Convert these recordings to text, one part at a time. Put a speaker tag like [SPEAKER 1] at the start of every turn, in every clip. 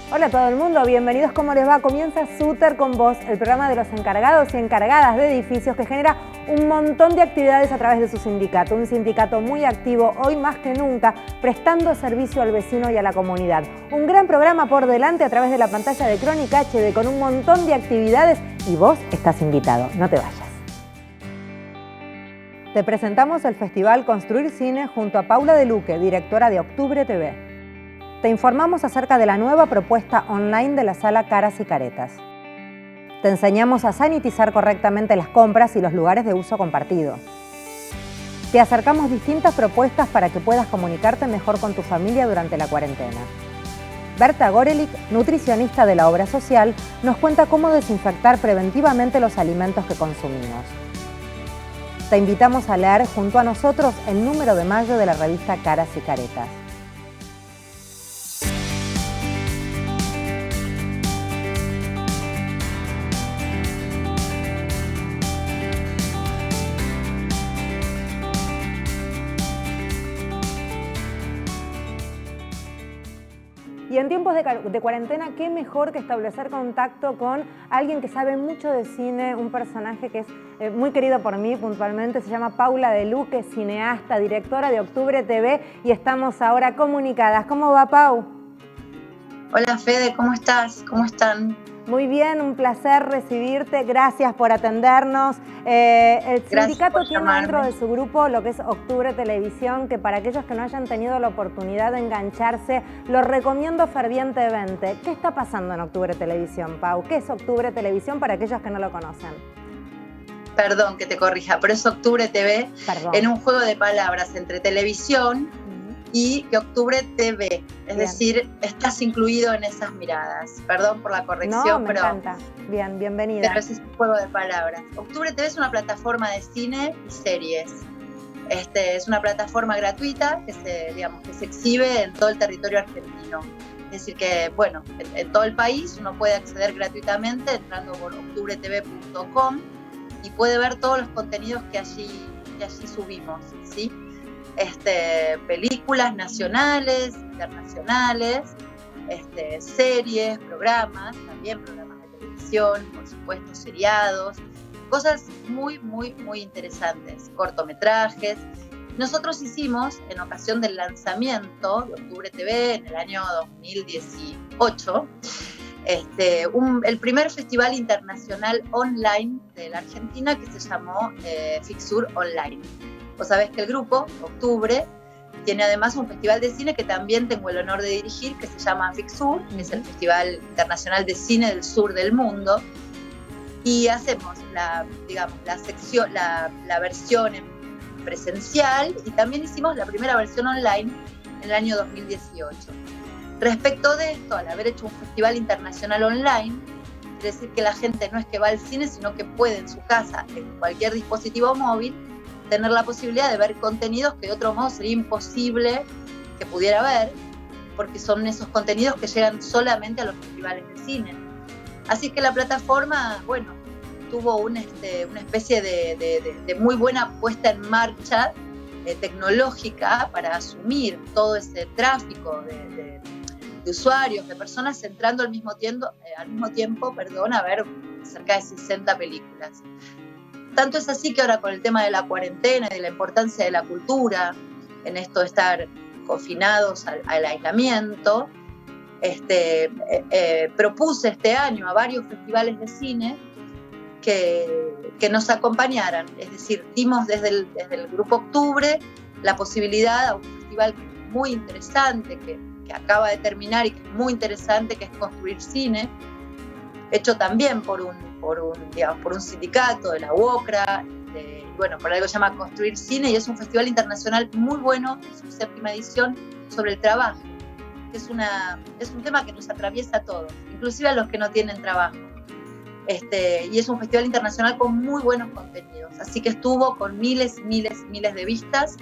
[SPEAKER 1] Hola a todo el mundo, bienvenidos, ¿cómo les va? Comienza Súter con Vos, el programa de los encargados y encargadas de edificios que genera un montón de actividades a través de su sindicato. Un sindicato muy activo, hoy más que nunca, prestando servicio al vecino y a la comunidad. Un gran programa por delante a través de la pantalla de Crónica HD con un montón de actividades y vos estás invitado, no te vayas. Te presentamos el Festival Construir Cine junto a Paula De Luque, directora de Octubre TV. Te informamos acerca de la nueva propuesta online de la sala Caras y Caretas. Te enseñamos a sanitizar correctamente las compras y los lugares de uso compartido. Te acercamos distintas propuestas para que puedas comunicarte mejor con tu familia durante la cuarentena. Berta Gorelick, nutricionista de la obra social, nos cuenta cómo desinfectar preventivamente los alimentos que consumimos. Te invitamos a leer junto a nosotros el número de mayo de la revista Caras y Caretas. Y en tiempos de cuarentena, qué mejor que establecer contacto con alguien que sabe mucho de cine, un personaje que es muy querido por mí puntualmente, se llama Paula De Luque, cineasta, directora de Octubre TV, y estamos ahora comunicadas. ¿Cómo va, Pau?
[SPEAKER 2] Hola, Fede, ¿cómo estás? ¿Cómo están?
[SPEAKER 1] Muy bien, un placer recibirte, gracias por atendernos. El sindicato tiene dentro de su grupo lo que es Octubre Televisión, que para aquellos que no hayan tenido la oportunidad de engancharse, lo recomiendo fervientemente. ¿Qué está pasando en Octubre Televisión, Pau? ¿Qué es Octubre Televisión para aquellos que no lo conocen?
[SPEAKER 2] Perdón que te corrija, pero es Octubre TV. Perdón. En un juego de palabras entre televisión y que Octubre TV, es decir, estás incluido en esas miradas. Perdón por la corrección,
[SPEAKER 1] me encanta. Bien, bienvenida.
[SPEAKER 2] Pero ese es un juego de palabras. Octubre TV es una plataforma de cine y series. Es una plataforma gratuita que se exhibe en todo el territorio argentino. Es decir que, bueno, en todo el país uno puede acceder gratuitamente entrando por octubretv.com y puede ver todos los contenidos que allí subimos, ¿sí? Películas nacionales, internacionales, series, programas, también programas de televisión, por supuesto, seriados, cosas muy, muy, muy interesantes, cortometrajes. Nosotros hicimos, en ocasión del lanzamiento de Octubre TV en el año 2018, el primer festival internacional online de la Argentina que se llamó Fixur Online. Vos sabés que el grupo, Octubre, tiene además un festival de cine que también tengo el honor de dirigir, que se llama Fixur, que es el Festival Internacional de Cine del Sur del Mundo, y hacemos la versión en presencial y también hicimos la primera versión online en el año 2018. Respecto de esto, al haber hecho un festival internacional online, quiere decir que la gente no es que va al cine, sino que puede en su casa, en cualquier dispositivo móvil, tener la posibilidad de ver contenidos que de otro modo sería imposible que pudiera ver, porque son esos contenidos que llegan solamente a los festivales de cine. Así que la plataforma, bueno, tuvo una especie de muy buena puesta en marcha tecnológica para asumir todo ese tráfico de usuarios, de personas entrando al mismo tiempo, a ver cerca de 60 películas. Tanto es así que ahora con el tema de la cuarentena y de la importancia de la cultura en esto de estar confinados al aislamiento, propuse este año a varios festivales de cine que nos acompañaran. Es decir, dimos desde el Grupo Octubre la posibilidad a un festival muy interesante que acaba de terminar y que es muy interesante, que es Construir Cine, hecho también por un sindicato de la UOCRA, por algo se llama Construir Cine, y es un festival internacional muy bueno, en su 7ª edición, sobre el trabajo. Es un tema que nos atraviesa a todos, inclusive a los que no tienen trabajo. Y es un festival internacional con muy buenos contenidos, así que estuvo con miles de vistas,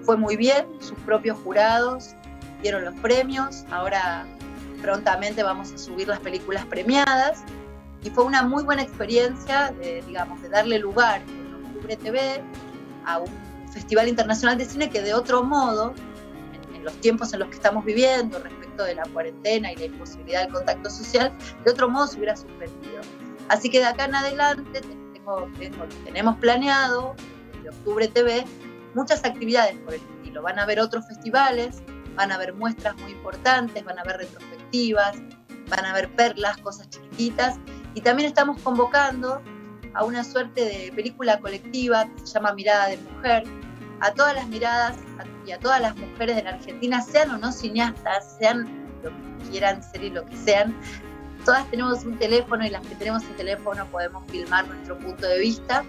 [SPEAKER 2] fue muy bien, sus propios jurados dieron los premios, ahora prontamente vamos a subir las películas premiadas, y fue una muy buena experiencia de darle lugar en Octubre TV a un festival internacional de cine que de otro modo, en los tiempos en los que estamos viviendo respecto de la cuarentena y la imposibilidad del contacto social, de otro modo se hubiera suspendido. Así que de acá en adelante tenemos planeado, desde Octubre TV, muchas actividades por el estilo. Van a haber otros festivales, van a haber muestras muy importantes, van a haber retrospectivas, van a haber perlas, cosas chiquititas, y también estamos convocando a una suerte de película colectiva que se llama Mirada de Mujer, a todas las miradas y a todas las mujeres de la Argentina, sean o no cineastas, sean lo que quieran ser y lo que sean. Todas tenemos un teléfono y las que tenemos el teléfono podemos filmar nuestro punto de vista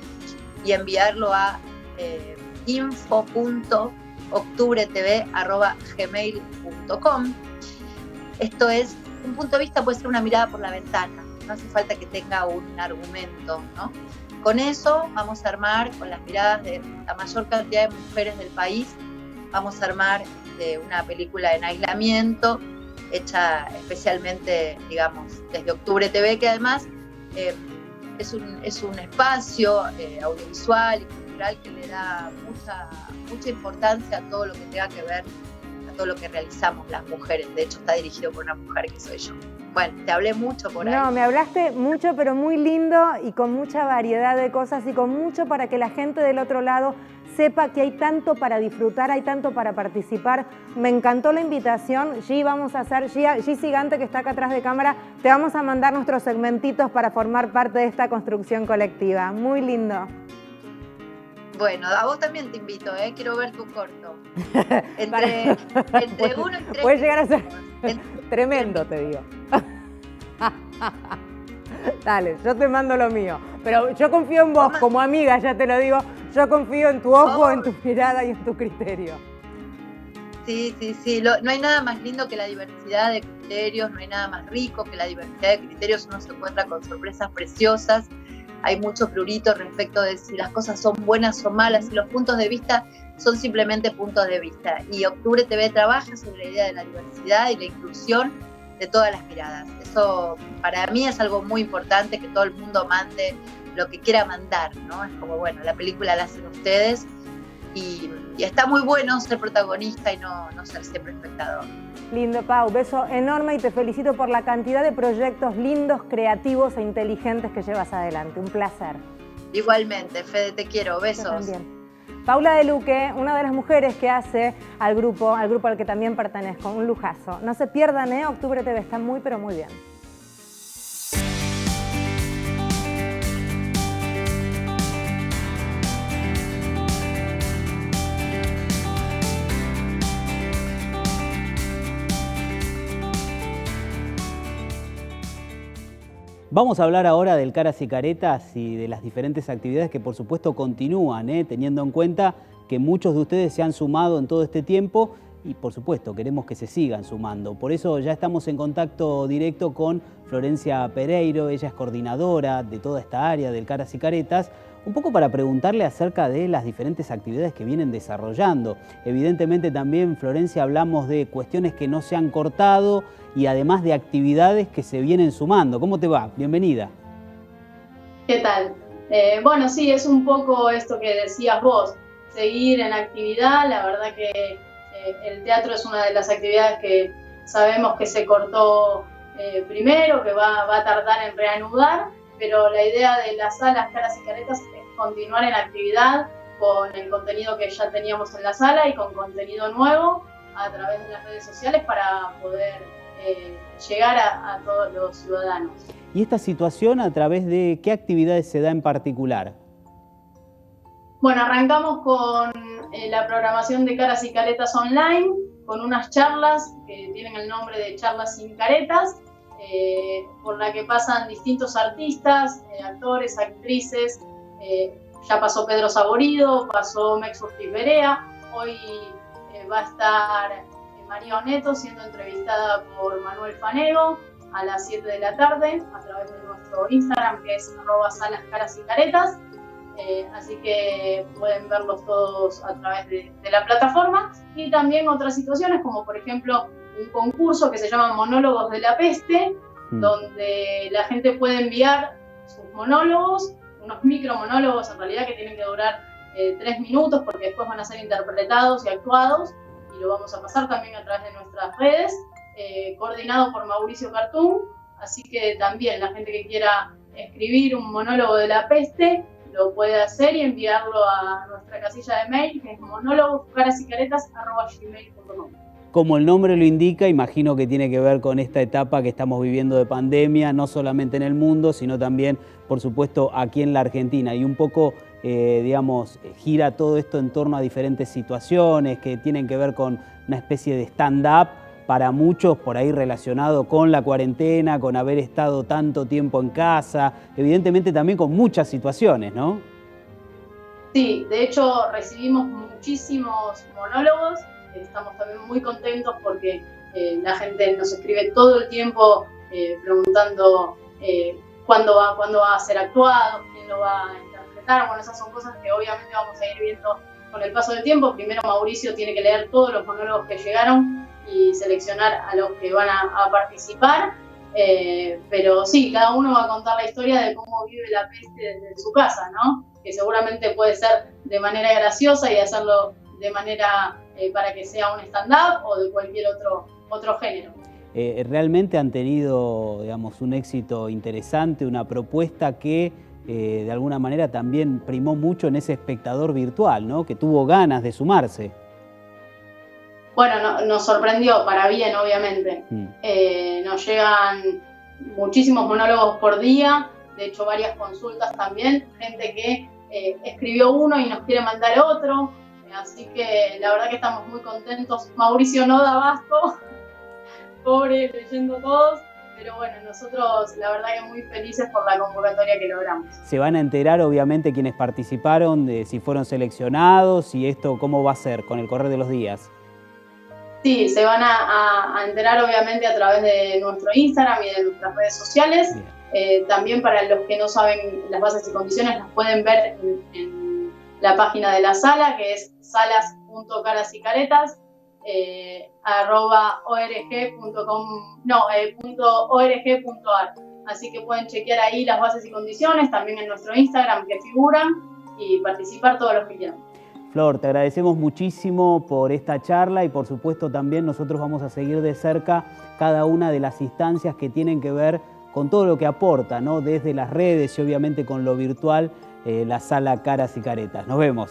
[SPEAKER 2] y enviarlo a info.octubretv@gmail.com. Esto es, un punto de vista puede ser una mirada por la ventana, no hace falta que tenga un argumento, ¿no? Con eso vamos a armar, con las miradas de la mayor cantidad de mujeres del país, vamos a armar una película en aislamiento, hecha especialmente, digamos, desde Octubre TV, que además es un espacio audiovisual y cultural que le da mucha importancia a todo lo que tenga que ver, a todo lo que realizamos las mujeres. De hecho, está dirigido por una mujer que soy yo. Bueno, te hablé mucho por ahí.
[SPEAKER 1] No, me hablaste mucho, pero muy lindo y con mucha variedad de cosas y con mucho para que la gente del otro lado sepa que hay tanto para disfrutar, hay tanto para participar. Me encantó la invitación. Gi Sigante, que está acá atrás de cámara, te vamos a mandar nuestros segmentitos para formar parte de esta construcción colectiva. Muy lindo.
[SPEAKER 2] Bueno, a vos también te invito, quiero ver tu corto. Entre 1 y 3.
[SPEAKER 1] Puede llegar a ser tremendo, te digo. Dale, yo te mando lo mío. Pero yo confío en vos, como amiga, ya te lo digo. Yo confío en tu ojo, en tu mirada y en tu criterio.
[SPEAKER 2] Sí. No hay nada más lindo que la diversidad de criterios, no hay nada más rico que la diversidad de criterios. Uno se encuentra con sorpresas preciosas. Hay mucho prurito respecto de si las cosas son buenas o malas, y los puntos de vista son simplemente puntos de vista. Y Octubre TV trabaja sobre la idea de la diversidad y la inclusión de todas las miradas. Eso para mí es algo muy importante, que todo el mundo mande lo que quiera mandar, ¿no? Es como, bueno, la película la hacen ustedes y está muy bueno ser protagonista y no ser siempre espectador.
[SPEAKER 1] Lindo, Pau, beso enorme y te felicito por la cantidad de proyectos lindos, creativos e inteligentes que llevas adelante. Un placer.
[SPEAKER 2] Igualmente, Fede, te quiero. Besos.
[SPEAKER 1] Yo también. Paula De Luque, una de las mujeres que hace al grupo al que también pertenezco, un lujazo. No se pierdan, Octubre TV está muy, pero muy bien.
[SPEAKER 3] Vamos a hablar ahora del Caras y Caretas y de las diferentes actividades que por supuesto continúan, teniendo en cuenta que muchos de ustedes se han sumado en todo este tiempo y por supuesto queremos que se sigan sumando. Por eso ya estamos en contacto directo con Florencia Pereiro, ella es coordinadora de toda esta área del Caras y Caretas, un poco para preguntarle acerca de las diferentes actividades que vienen desarrollando. Evidentemente también, Florencia, hablamos de cuestiones que no se han cortado y además de actividades que se vienen sumando. ¿Cómo te va? Bienvenida.
[SPEAKER 4] ¿Qué tal? Bueno, sí, es un poco esto que decías vos, seguir en actividad. La verdad que el teatro es una de las actividades que sabemos que se cortó primero, que va a tardar en reanudar, pero la idea de las salas Caras y Caretas es continuar en actividad con el contenido que ya teníamos en la sala y con contenido nuevo a través de las redes sociales para poder llegar a todos los ciudadanos.
[SPEAKER 3] ¿Y esta situación a través de qué actividades se da en particular?
[SPEAKER 4] Bueno, arrancamos con la programación de Caras y Caretas online, con unas charlas que tienen el nombre de Charlas sin Caretas, por la que pasan distintos artistas, actores, actrices. Ya pasó Pedro Saborido, pasó Mex Ortiz Berea, hoy va a estar María Oneto siendo entrevistada por Manuel Fanego a las 7 de la tarde a través de nuestro Instagram, que es @salascarasYcaretas. Así que pueden verlos todos a través de la plataforma. Y también otras situaciones, como por ejemplo un concurso que se llama Monólogos de la Peste, donde la gente puede enviar sus monólogos, unos micromonólogos en realidad que tienen que durar 3 minutos, porque después van a ser interpretados y actuados, y lo vamos a pasar también a través de nuestras redes, coordinado por Mauricio Cartún, así que también la gente que quiera escribir un monólogo de la peste lo puede hacer y enviarlo a nuestra casilla de mail, que es monólogoscarasYcaretas@gmail.com.
[SPEAKER 3] Como el nombre lo indica, imagino que tiene que ver con esta etapa que estamos viviendo de pandemia, no solamente en el mundo, sino también, por supuesto, aquí en la Argentina. Y un poco, digamos, gira todo esto en torno a diferentes situaciones que tienen que ver con una especie de stand-up para muchos, por ahí relacionado con la cuarentena, con haber estado tanto tiempo en casa, evidentemente también con muchas situaciones, ¿no?
[SPEAKER 4] Sí, de hecho recibimos muchísimos monólogos. Estamos también muy contentos porque la gente nos escribe todo el tiempo preguntando cuándo va a ser actuado, quién lo va a interpretar. Bueno, esas son cosas que obviamente vamos a ir viendo con el paso del tiempo. Primero Mauricio tiene que leer todos los monólogos que llegaron y seleccionar a los que van a participar. Pero sí, cada uno va a contar la historia de cómo vive la peste desde su casa, ¿no? Que seguramente puede ser de manera graciosa y hacerlo de manera para que sea un stand-up o de cualquier otro género.
[SPEAKER 3] Realmente han tenido, digamos, un éxito interesante, una propuesta que de alguna manera también primó mucho en ese espectador virtual, ¿no? Que tuvo ganas de sumarse.
[SPEAKER 4] Bueno, nos sorprendió para bien, obviamente. Nos llegan muchísimos monólogos por día, de hecho varias consultas también, gente que escribió uno y nos quiere mandar otro. Así que la verdad que estamos muy contentos. Mauricio no da abasto, pobre, leyendo todos, pero bueno, nosotros la verdad que muy felices por la convocatoria que logramos.
[SPEAKER 3] Se van a enterar obviamente quienes participaron de si fueron seleccionados y esto cómo va a ser con el correr de los días.
[SPEAKER 4] Sí, se van a enterar obviamente a través de nuestro Instagram y de nuestras redes sociales. También para los que no saben las bases y condiciones las pueden ver en la página de la sala, que es salas.carasycaretas .org.ar. Así que pueden chequear ahí las bases y condiciones, también en nuestro Instagram que figuran, y participar todos los que quieran.
[SPEAKER 3] Flor, te agradecemos muchísimo por esta charla y por supuesto también nosotros vamos a seguir de cerca cada una de las instancias que tienen que ver con todo lo que aporta, ¿no? Desde las redes y obviamente con lo virtual, la sala Caras y Caretas. Nos vemos.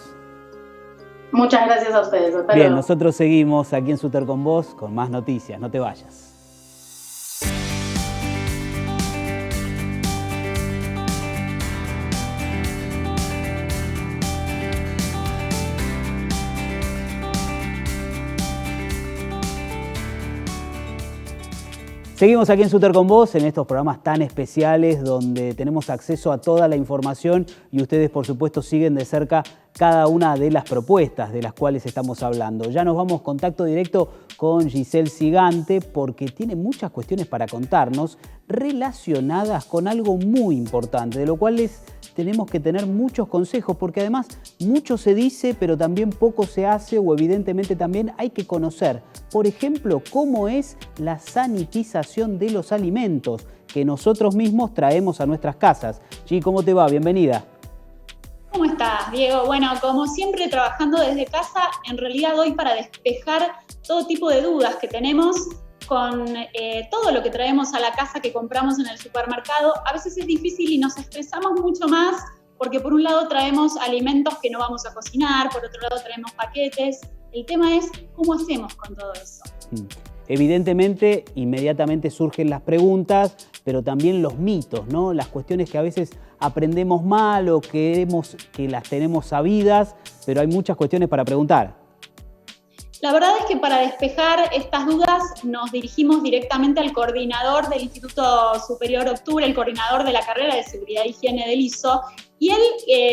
[SPEAKER 4] Muchas gracias a ustedes. Hasta
[SPEAKER 3] Bien,
[SPEAKER 4] luego.
[SPEAKER 3] nosotros seguimos aquí en Súter con vos con más noticias. No te vayas. Seguimos aquí en Súter con vos, en estos programas tan especiales donde tenemos acceso a toda la información y ustedes, por supuesto, siguen de cerca cada una de las propuestas de las cuales estamos hablando. Ya nos vamos contacto directo con Giselle Sigante porque tiene muchas cuestiones para contarnos relacionadas con algo muy importante, de lo cual tenemos que tener muchos consejos porque además mucho se dice pero también poco se hace o evidentemente también hay que conocer. Por ejemplo, cómo es la sanitización de los alimentos que nosotros mismos traemos a nuestras casas. Gi, ¿cómo te va? Bienvenida.
[SPEAKER 5] ¿Cómo estás, Diego? Bueno, como siempre trabajando desde casa, en realidad hoy para despejar todo tipo de dudas que tenemos con todo lo que traemos a la casa que compramos en el supermercado. A veces es difícil y nos estresamos mucho más porque por un lado traemos alimentos que no vamos a cocinar, por otro lado traemos paquetes. El tema es cómo hacemos con todo eso.
[SPEAKER 3] Evidentemente, inmediatamente surgen las preguntas, pero también los mitos, ¿no? Las cuestiones que a veces aprendemos mal o creemos que las tenemos sabidas, pero hay muchas cuestiones para preguntar.
[SPEAKER 5] La verdad es que para despejar estas dudas nos dirigimos directamente al coordinador del Instituto Superior Octubre, el coordinador de la carrera de Seguridad e Higiene del ISO, y él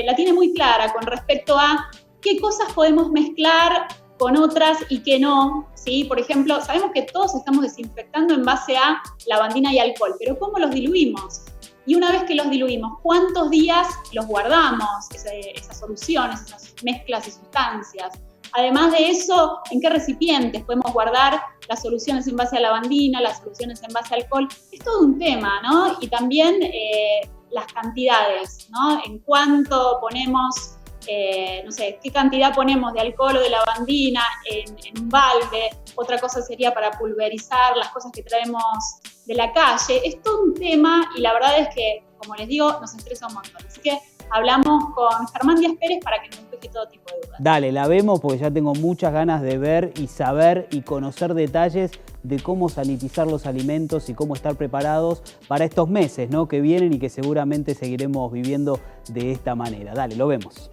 [SPEAKER 5] la tiene muy clara con respecto a qué cosas podemos mezclar con otras y qué no, ¿sí? Por ejemplo, sabemos que todos estamos desinfectando en base a lavandina y alcohol, pero ¿cómo los diluimos? Y una vez que los diluimos, ¿cuántos días los guardamos, esas soluciones, esas mezclas y sustancias? Además de eso, ¿en qué recipientes podemos guardar las soluciones en base a lavandina, las soluciones en base a alcohol? Es todo un tema, ¿no? Y también las cantidades, ¿no? En cuánto ponemos no sé, qué cantidad ponemos de alcohol o de lavandina en un balde. Otra cosa sería para pulverizar las cosas que traemos de la calle. Es todo un tema y la verdad es que, como les digo, nos estresa un montón. Así que hablamos con Germán Díaz Pérez para que nos despeje todo tipo de dudas.
[SPEAKER 3] Dale, la vemos porque ya tengo muchas ganas de ver y saber y conocer detalles de cómo sanitizar los alimentos y cómo estar preparados para estos meses, ¿no?, que vienen y que seguramente seguiremos viviendo de esta manera. Dale, lo vemos.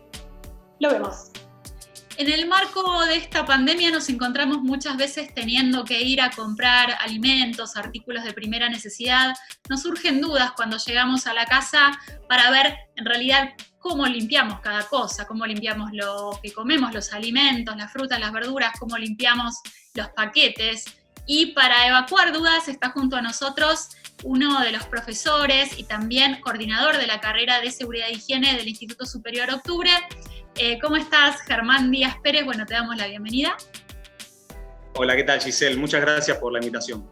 [SPEAKER 5] Lo vemos.
[SPEAKER 6] En el marco de esta pandemia nos encontramos muchas veces teniendo que ir a comprar alimentos, artículos de primera necesidad. Nos surgen dudas cuando llegamos a la casa para ver en realidad cómo limpiamos cada cosa, cómo limpiamos lo que comemos, los alimentos, las frutas, las verduras, cómo limpiamos los paquetes. Y para evacuar dudas está junto a nosotros uno de los profesores y también coordinador de la carrera de Seguridad e Higiene del Instituto Superior Octubre. ¿Cómo estás, Germán Díaz Pérez? Bueno, te damos la bienvenida.
[SPEAKER 7] Hola, ¿qué tal, Giselle? Muchas gracias por la invitación.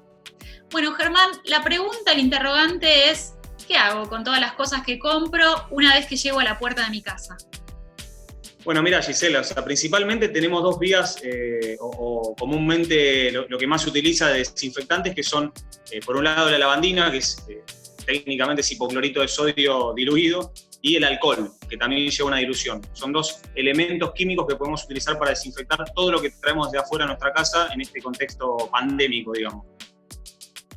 [SPEAKER 6] Bueno, Germán, la pregunta, el interrogante es, ¿qué hago con todas las cosas que compro una vez que llego a la puerta de mi casa?
[SPEAKER 7] Bueno, mira, Gisela, principalmente tenemos dos vías, o comúnmente lo que más se utiliza de desinfectantes, que son, por un lado, la lavandina, que es técnicamente es hipoclorito de sodio diluido, y el alcohol, que también lleva una dilución. Son dos elementos químicos que podemos utilizar para desinfectar todo lo que traemos de afuera a nuestra casa en este contexto pandémico, digamos.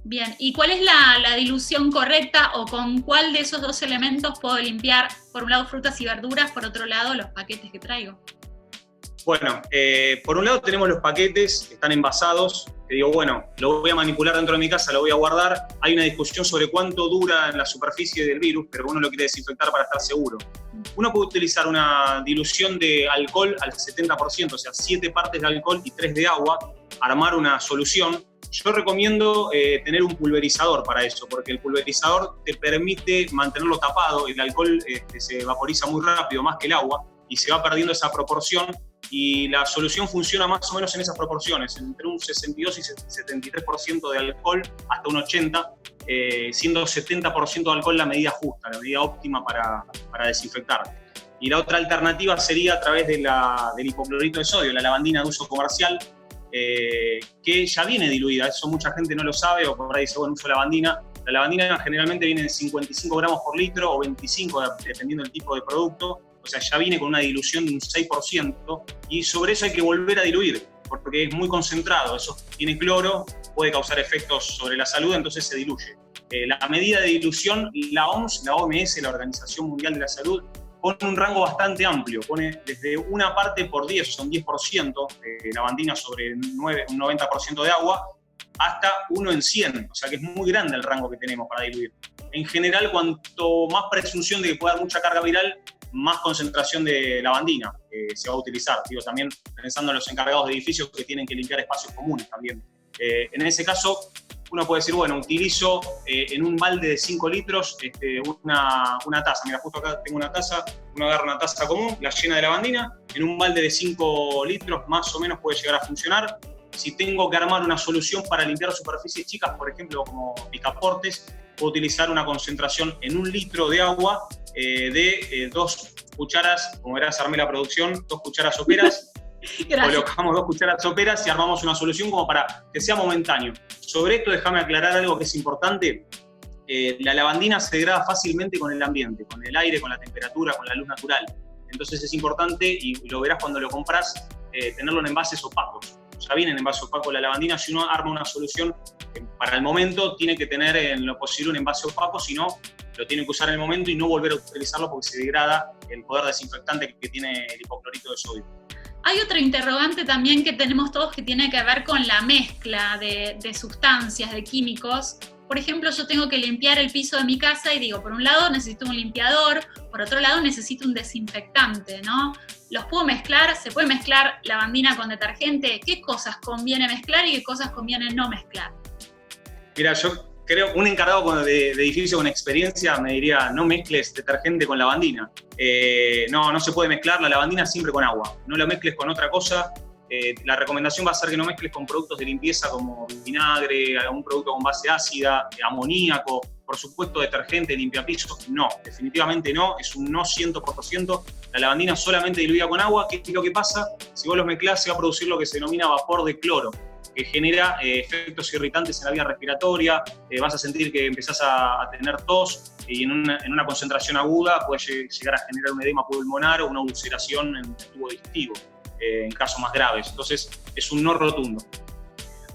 [SPEAKER 6] Bien, ¿y cuál es la dilución correcta o con cuál de esos dos elementos puedo limpiar, por un lado, frutas y verduras, por otro lado, los paquetes que traigo?
[SPEAKER 7] Bueno, por un lado tenemos los paquetes, están envasados, que digo, bueno, lo voy a manipular dentro de mi casa, lo voy a guardar. Hay una discusión sobre cuánto dura en la superficie del virus, pero uno lo quiere desinfectar para estar seguro. Uno puede utilizar una dilución de alcohol al 70%, o sea, 7 partes de alcohol y 3 de agua, armar una solución. Yo recomiendo tener un pulverizador para eso, porque el pulverizador te permite mantenerlo tapado. El alcohol se vaporiza muy rápido, más que el agua, y se va perdiendo esa proporción, y la solución funciona más o menos en esas proporciones, entre un 62 y 73% de alcohol hasta un 80%, siendo 70% de alcohol la medida justa, la medida óptima para desinfectar. Y la otra alternativa sería a través del hipoclorito de sodio, la lavandina de uso comercial, que ya viene diluida. Eso mucha gente no lo sabe, o por ahí dice, bueno, uso lavandina. La lavandina generalmente viene de 55 gramos por litro o 25, dependiendo del tipo de producto. O sea, ya viene con una dilución de un 6%, y sobre eso hay que volver a diluir, porque es muy concentrado. Eso tiene cloro, puede causar efectos sobre la salud, entonces se diluye. La medida de dilución, la OMS, la Organización Mundial de la Salud, pone un rango bastante amplio, pone desde una parte por 10, son 10% de lavandina sobre un 90% de agua, hasta 1 en 100, o sea que es muy grande el rango que tenemos para diluir. En general, cuanto más presunción de que pueda dar mucha carga viral, más concentración de lavandina se va a utilizar. Digo, también pensando en los encargados de edificios que tienen que limpiar espacios comunes también. En ese caso, uno puede decir, bueno, utilizo en un balde de 5 litros una taza. Mira, justo acá tengo una taza, uno agarra una taza común, la llena de lavandina, en un balde de 5 litros más o menos puede llegar a funcionar. Si tengo que armar una solución para limpiar superficies chicas, por ejemplo, como picaportes, puedo utilizar una concentración en 1 litro de agua de 2 cucharas, como verás, armé la producción, 2 cucharas soperas. Colocamos 2 cucharas soperas y armamos una solución como para que sea momentáneo. Sobre esto déjame aclarar algo que es importante. La lavandina se degrada fácilmente con el ambiente, con el aire, con la temperatura, con la luz natural. Entonces es importante, y lo verás cuando lo compras, tenerlo en envases opacos. Ya viene en envase opaco la lavandina. Si uno arma una solución, para el momento tiene que tener en lo posible un envase opaco, si no, lo tiene que usar en el momento y no volver a utilizarlo porque se degrada el poder desinfectante que tiene el hipoclorito de sodio.
[SPEAKER 6] Hay otra interrogante también que tenemos todos que tiene que ver con la mezcla de sustancias, de químicos. Por ejemplo, yo tengo que limpiar el piso de mi casa y digo, por un lado necesito un limpiador, por otro lado necesito un desinfectante, ¿no? ¿Los puedo mezclar? ¿Se puede mezclar lavandina con detergente? ¿Qué cosas conviene mezclar y qué cosas conviene no mezclar?
[SPEAKER 7] Mira, yo creo, un encargado de edificio con experiencia me diría, no mezcles detergente con lavandina. No se puede mezclar la lavandina siempre con agua. No la mezcles con otra cosa. La recomendación va a ser que no mezcles con productos de limpieza como vinagre, algún producto con base ácida, amoníaco. Por supuesto, detergente, limpiapisos, no, definitivamente no, es un no 100%. La lavandina solamente diluida con agua. ¿Qué es lo que pasa? Si vos los mezclás, se va a producir lo que se denomina vapor de cloro, que genera efectos irritantes en la vía respiratoria, vas a sentir que empezás a tener tos y en una concentración aguda puede llegar a generar un edema pulmonar o una ulceración en el tubo digestivo, en casos más graves. Entonces, es un no rotundo.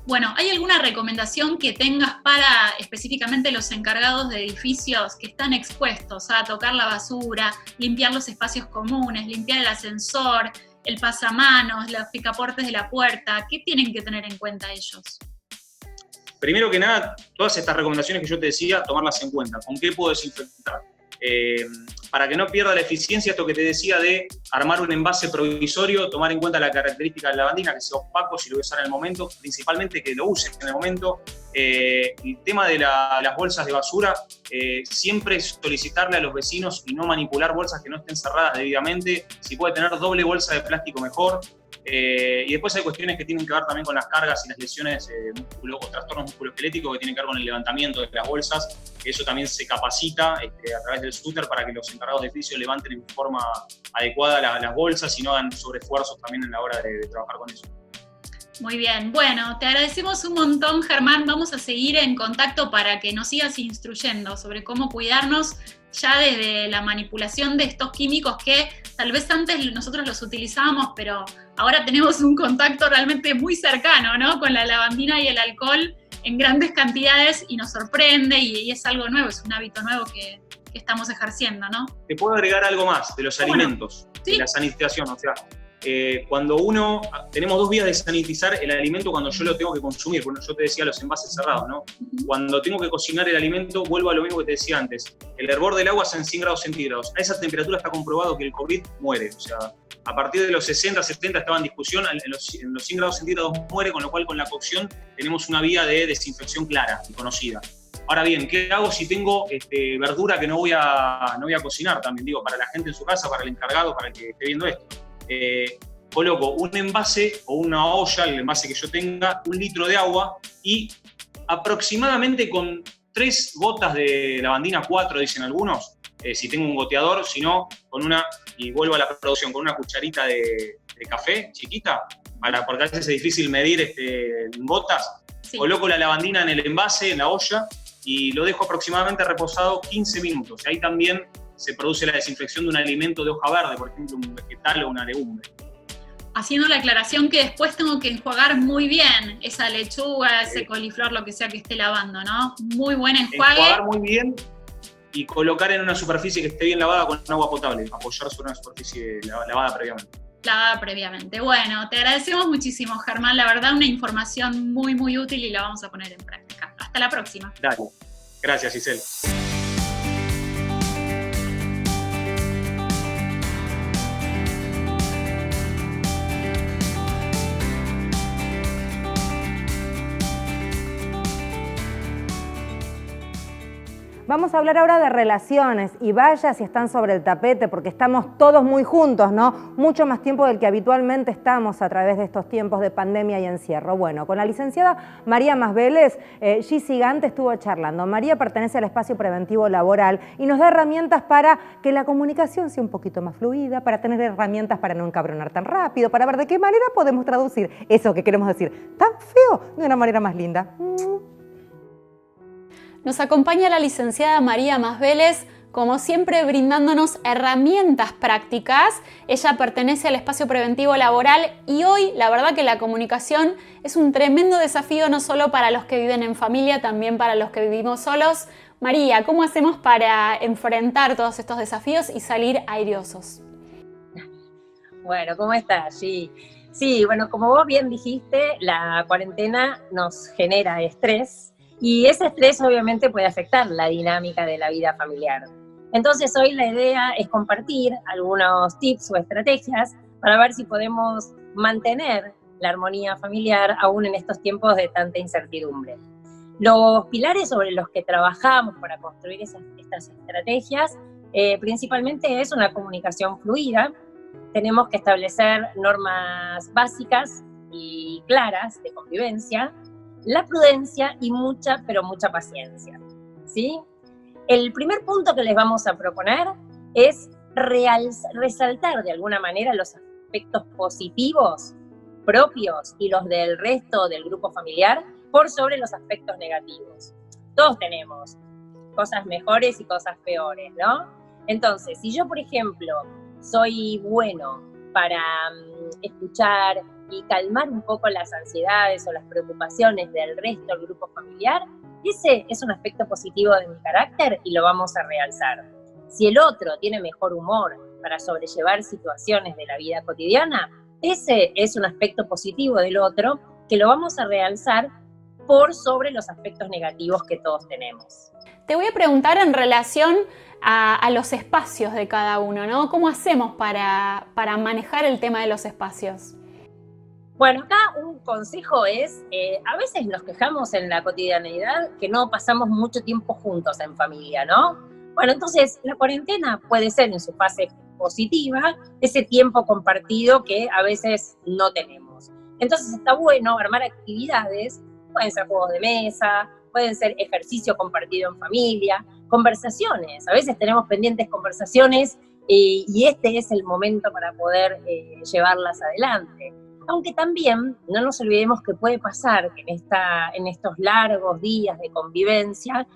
[SPEAKER 6] Bueno, ¿hay alguna recomendación que tengas para específicamente los encargados de edificios que están expuestos a tocar la basura, limpiar los espacios comunes, limpiar el ascensor, el pasamanos, los picaportes de la puerta? ¿Qué tienen que tener en cuenta ellos?
[SPEAKER 7] Primero que nada, todas estas recomendaciones que yo te decía, tomarlas en cuenta. ¿Con qué puedo desinfectar? Para que no pierda la eficiencia, esto que te decía de armar un envase provisorio, tomar en cuenta la característica de la lavandina, que sea opaco si lo voy a usar en el momento, principalmente que lo uses en el momento. El tema de las bolsas de basura, siempre solicitarle a los vecinos y no manipular bolsas que no estén cerradas debidamente. Si puede tener doble bolsa de plástico, mejor. Y después hay cuestiones que tienen que ver también con las cargas y las lesiones o trastornos musculoesqueléticos que tienen que ver con el levantamiento de las bolsas. Eso también se capacita a través del scooter para que los encargados de edificio levanten en forma adecuada las bolsas y no hagan sobreesfuerzos también en la hora de trabajar con eso.
[SPEAKER 6] Muy bien, bueno, te agradecemos un montón, Germán. Vamos a seguir en contacto para que nos sigas instruyendo sobre cómo cuidarnos ya desde la manipulación de estos químicos que tal vez antes nosotros los utilizábamos, pero ahora tenemos un contacto realmente muy cercano, ¿no?, con la lavandina y el alcohol en grandes cantidades y nos sorprende y es algo nuevo, es un hábito nuevo que estamos ejerciendo, ¿no?
[SPEAKER 7] Te puedo agregar algo más de los alimentos, ¿sí?, de la sanitización, o sea, cuando tenemos dos vías de sanitizar el alimento cuando yo lo tengo que consumir, bueno, yo te decía los envases cerrados, ¿no? Cuando tengo que cocinar el alimento, vuelvo a lo mismo que te decía antes, el hervor del agua es en 100 grados centígrados, a esa temperatura está comprobado que el COVID muere, o sea, a partir de los 60, 70 estaba en discusión, en los 100 grados centígrados muere, con lo cual con la cocción tenemos una vía de desinfección clara y conocida. Ahora bien, ¿qué hago si tengo verdura que no voy a cocinar también? Digo, para la gente en su casa, para el encargado, para el que esté viendo esto. Coloco un envase o una olla, el envase que yo tenga, 1 litro de agua y aproximadamente con 3 gotas de lavandina, 4 dicen algunos, si tengo un goteador, si no, y vuelvo a la producción, con una cucharita de café chiquita, porque a veces es difícil medir en gotas, sí. Coloco la lavandina en el envase, en la olla, y lo dejo aproximadamente reposado 15 minutos. Ahí también se produce la desinfección de un alimento de hoja verde, por ejemplo, un vegetal o una legumbre.
[SPEAKER 6] Haciendo la aclaración que después tengo que enjuagar muy bien esa lechuga, ese coliflor, lo que sea que esté lavando, ¿no? Muy buen enjuague.
[SPEAKER 7] Enjuagar muy bien y colocar en una superficie que esté bien lavada con agua potable, apoyar sobre una superficie lavada previamente.
[SPEAKER 6] Lavada previamente. Bueno, te agradecemos muchísimo, Germán. La verdad, una información muy, muy útil y la vamos a poner en práctica. Hasta la próxima.
[SPEAKER 7] Dale. Gracias, Giselle.
[SPEAKER 1] Vamos a hablar ahora de relaciones y vaya si están sobre el tapete porque estamos todos muy juntos, ¿no? Mucho más tiempo del que habitualmente estamos a través de estos tiempos de pandemia y encierro. Bueno, con la licenciada María Masvélez, Gigi Gante estuvo charlando. María pertenece al espacio preventivo laboral y nos da herramientas para que la comunicación sea un poquito más fluida, para tener herramientas para no encabronar tan rápido, para ver de qué manera podemos traducir eso que queremos decir tan feo de una manera más linda.
[SPEAKER 8] Nos acompaña la licenciada María Masvélez, como siempre brindándonos herramientas prácticas. Ella pertenece al espacio preventivo laboral y hoy la verdad que la comunicación es un tremendo desafío no solo para los que viven en familia, también para los que vivimos solos. María, ¿cómo hacemos para enfrentar todos estos desafíos y salir airiosos?
[SPEAKER 9] Bueno, ¿cómo estás? Sí, bueno, como vos bien dijiste, la cuarentena nos genera estrés. Y ese estrés obviamente puede afectar la dinámica de la vida familiar. Entonces hoy la idea es compartir algunos tips o estrategias para ver si podemos mantener la armonía familiar aún en estos tiempos de tanta incertidumbre. Los pilares sobre los que trabajamos para construir estas estrategias principalmente es una comunicación fluida. Tenemos que establecer normas básicas y claras de convivencia, la prudencia y mucha, pero mucha paciencia, ¿sí? El primer punto que les vamos a proponer es resaltar de alguna manera los aspectos positivos propios y los del resto del grupo familiar por sobre los aspectos negativos. Todos tenemos cosas mejores y cosas peores, ¿no? Entonces, si yo, por ejemplo, soy bueno para escuchar y calmar un poco las ansiedades o las preocupaciones del resto del grupo familiar, ese es un aspecto positivo de mi carácter y lo vamos a realzar. Si el otro tiene mejor humor para sobrellevar situaciones de la vida cotidiana, ese es un aspecto positivo del otro que lo vamos a realzar por sobre los aspectos negativos que todos tenemos.
[SPEAKER 8] Te voy a preguntar en relación a los espacios de cada uno, ¿no? ¿Cómo hacemos para manejar el tema de los espacios?
[SPEAKER 9] Bueno, acá un consejo es, a veces nos quejamos en la cotidianeidad que no pasamos mucho tiempo juntos en familia, ¿no? Bueno, entonces la cuarentena puede ser en su fase positiva ese tiempo compartido que a veces no tenemos. Entonces está bueno armar actividades, pueden ser juegos de mesa, pueden ser ejercicio compartido en familia, conversaciones. A veces tenemos pendientes conversaciones y este es el momento para poder llevarlas adelante. Aunque también no nos olvidemos que puede pasar que en estos largos días de convivencia,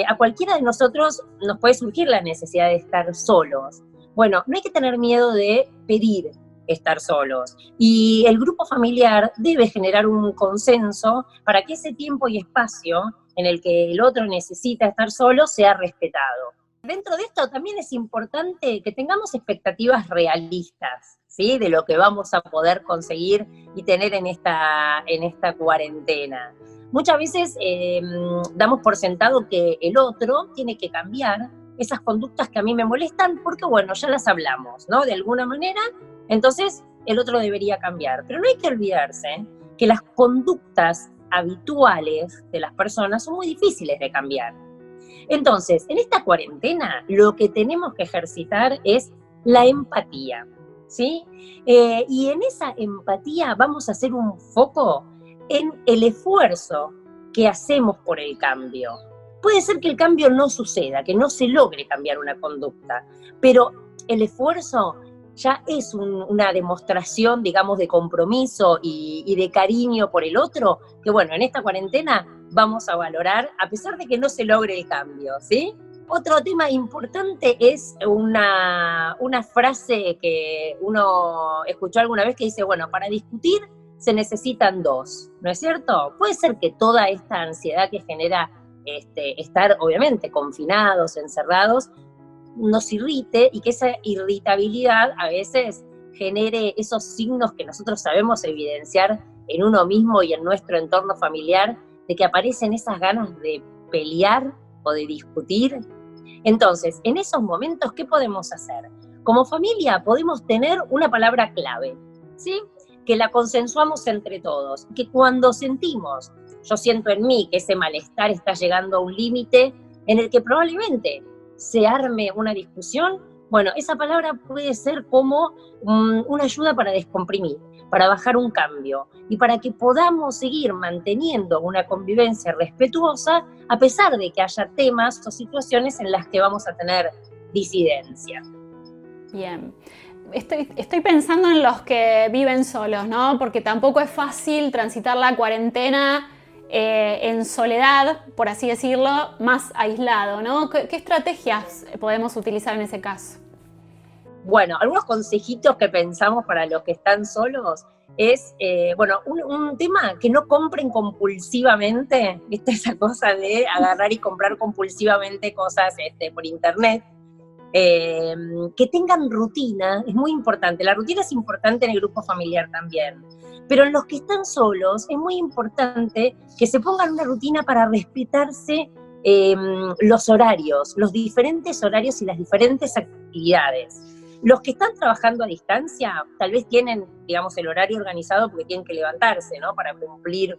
[SPEAKER 9] a cualquiera de nosotros nos puede surgir la necesidad de estar solos. Bueno, no hay que tener miedo de pedir estar solos. Y el grupo familiar debe generar un consenso para que ese tiempo y espacio en el que el otro necesita estar solo sea respetado. Dentro de esto también es importante que tengamos expectativas realistas, ¿sí? De lo que vamos a poder conseguir y tener en esta cuarentena. Muchas veces damos por sentado que el otro tiene que cambiar esas conductas que a mí me molestan porque, bueno, ya las hablamos, ¿no? De alguna manera, entonces el otro debería cambiar. Pero no hay que olvidarse que las conductas habituales de las personas son muy difíciles de cambiar. Entonces, en esta cuarentena, lo que tenemos que ejercitar es la empatía, ¿sí? Y en esa empatía vamos a hacer un foco en el esfuerzo que hacemos por el cambio. Puede ser que el cambio no suceda, que no se logre cambiar una conducta, pero el esfuerzo ya es una demostración, digamos, de compromiso y de cariño por el otro, que bueno, en esta cuarentena vamos a valorar, a pesar de que no se logre el cambio, ¿sí? Otro tema importante es una frase que uno escuchó alguna vez que dice, bueno, para discutir se necesitan dos, ¿no es cierto? Puede ser que toda esta ansiedad que genera estar, obviamente, confinados, encerrados, nos irrite y que esa irritabilidad a veces genere esos signos que nosotros sabemos evidenciar en uno mismo y en nuestro entorno familiar, de que aparecen esas ganas de pelear o de discutir. Entonces, en esos momentos, ¿qué podemos hacer? Como familia podemos tener una palabra clave, ¿sí? Que la consensuamos entre todos, que cuando sentimos, yo siento en mí que ese malestar está llegando a un límite en el que probablemente se arme una discusión, bueno, esa palabra puede ser como una ayuda para descomprimir, para bajar un cambio y para que podamos seguir manteniendo una convivencia respetuosa a pesar de que haya temas o situaciones en las que vamos a tener disidencia.
[SPEAKER 8] Bien. Estoy pensando en los que viven solos, ¿no? Porque tampoco es fácil transitar la cuarentena en soledad, por así decirlo, más aislado, ¿no? ¿Qué estrategias podemos utilizar en ese caso?
[SPEAKER 9] Bueno, algunos consejitos que pensamos para los que están solos es, un tema, que no compren compulsivamente, ¿viste? Esa cosa de agarrar y comprar compulsivamente cosas por internet. Que tengan rutina, es muy importante. La rutina es importante en el grupo familiar también. Pero en los que están solos es muy importante que se pongan una rutina para respetarse los horarios, los diferentes horarios y las diferentes actividades. Los que están trabajando a distancia tal vez tienen, digamos, el horario organizado porque tienen que levantarse, ¿no? Para cumplir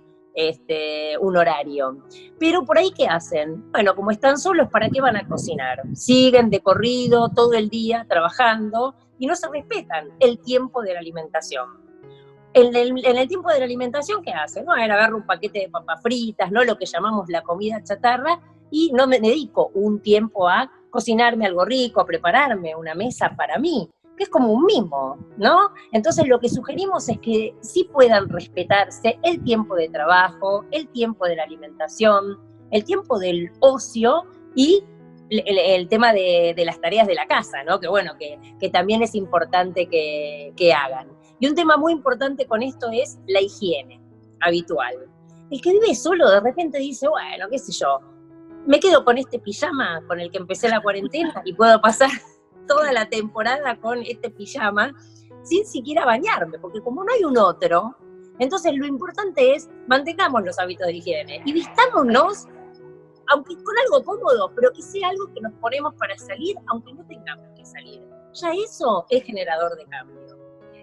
[SPEAKER 9] un horario. Pero por ahí, ¿qué hacen? Bueno, como están solos, ¿para qué van a cocinar? Siguen de corrido todo el día trabajando y no se respetan el tiempo de la alimentación. En el tiempo de la alimentación, ¿qué hacen? No, agarra un paquete de papas fritas, ¿no? Lo que llamamos la comida chatarra, y no me dedico un tiempo a cocinarme algo rico, a prepararme una mesa para mí, que es como un mimo, ¿no? Entonces lo que sugerimos es que sí puedan respetarse el tiempo de trabajo, el tiempo de la alimentación, el tiempo del ocio y el tema de las tareas de la casa, ¿no? Que bueno, que también es importante que hagan. Y un tema muy importante con esto es la higiene habitual. El que vive solo de repente dice, bueno, qué sé yo, me quedo con este pijama con el que empecé la cuarentena y puedo pasar toda la temporada con este pijama sin siquiera bañarme, porque como no hay un otro, entonces lo importante es mantengamos los hábitos de higiene y vistámonos, aunque con algo cómodo, pero que sea algo que nos ponemos para salir, aunque no tengamos que salir. Ya eso es generador de cambio.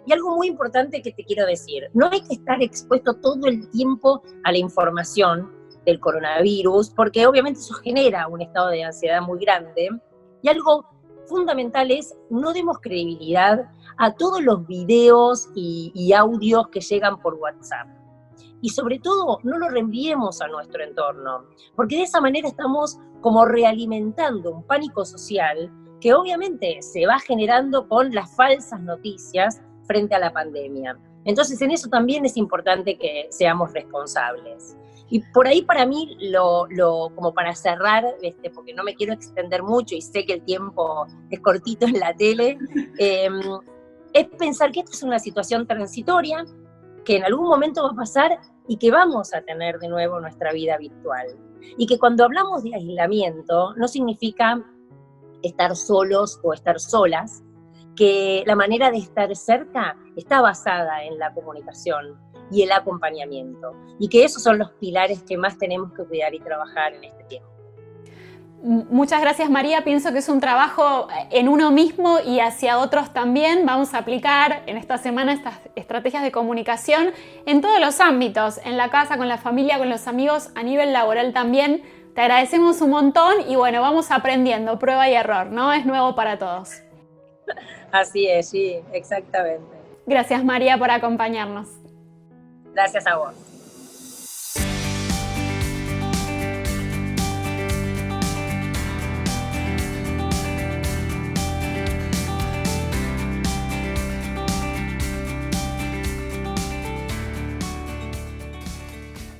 [SPEAKER 9] Y algo muy importante que te quiero decir, no hay que estar expuesto todo el tiempo a la información del coronavirus, porque obviamente eso genera un estado de ansiedad muy grande. Y algo fundamental es no demos credibilidad a todos los videos y audios que llegan por WhatsApp. Y sobre todo, no lo reenviemos a nuestro entorno, porque de esa manera estamos como realimentando un pánico social que obviamente se va generando con las falsas noticias frente a la pandemia. Entonces, en eso también es importante que seamos responsables. Y por ahí para mí, como para cerrar, porque no me quiero extender mucho y sé que el tiempo es cortito en la tele, es pensar que esta es una situación transitoria, que en algún momento va a pasar y que vamos a tener de nuevo nuestra vida virtual. Y que cuando hablamos de aislamiento, no significa estar solos o estar solas, que la manera de estar cerca está basada en la comunicación y el acompañamiento, y que esos son los pilares que más tenemos que cuidar y trabajar en este tiempo.
[SPEAKER 8] Muchas gracias, María. Pienso que es un trabajo en uno mismo y hacia otros también. Vamos a aplicar en esta semana estas estrategias de comunicación en todos los ámbitos, en la casa, con la familia, con los amigos, a nivel laboral también. Te agradecemos un montón y bueno, vamos aprendiendo, prueba y error, ¿no? Es nuevo para todos.
[SPEAKER 9] Así es, sí, exactamente.
[SPEAKER 8] Gracias, María, por acompañarnos.
[SPEAKER 9] Gracias a vos.